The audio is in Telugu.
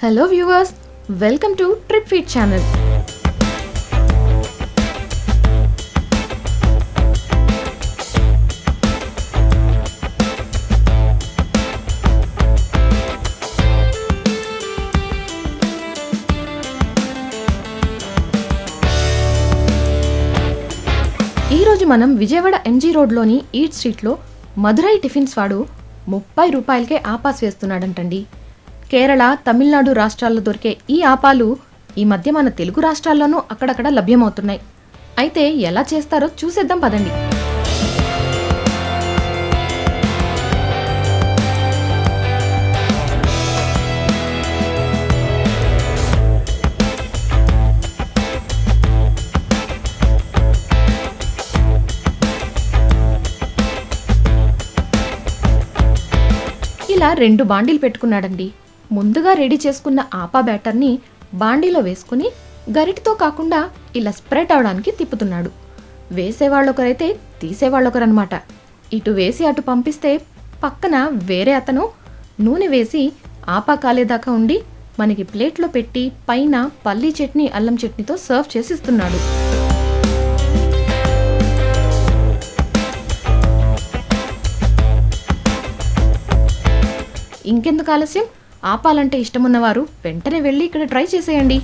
Hello viewers, welcome to trip feed channel. ఈరోజు మనం విజయవాడ ఎంజీ రోడ్లోని ఈట్ స్ట్రీట్లో మధురై టిఫిన్స్ వాడు 30 రూపాయలకే ఆపాస్ వేస్తున్నాడంటండి. కేరళ, తమిళనాడు రాష్ట్రాల్లో దొరికే ఈ ఆపాలు ఈ మధ్య మన తెలుగు రాష్ట్రాల్లోనూ అక్కడక్కడ లభ్యమవుతున్నాయి. అయితే ఎలా చేస్తారో చూసేద్దాం పదండి. ఇలా 2 బాండీలు పెట్టుకున్నాడండి. ముందుగా రెడీ చేసుకున్న ఆపా బ్యాటర్ని బాండీలో వేసుకుని గరిటితో కాకుండా ఇలా స్ప్రెడ్ అవడానికి తిప్పుతున్నాడు. వేసేవాళ్ళొకరైతే తీసేవాళ్ళొకరనమాట. ఇటు వేసి అటు పంపిస్తే పక్కన వేరే అతను నూనె వేసి ఆపా కాలేదాకా ఉండి మనకి ప్లేట్లో పెట్టి పైన పల్లీ చట్నీ, అల్లం చట్నీతో సర్వ్ చేసి ఇస్తున్నాడు. ఇంకెందుకు ఆలస్యం, ఆపాలంటే ఇష్టమున్నవారు వెంటనే వెళ్ళి ఇక్కడ ట్రై చేసేయండి.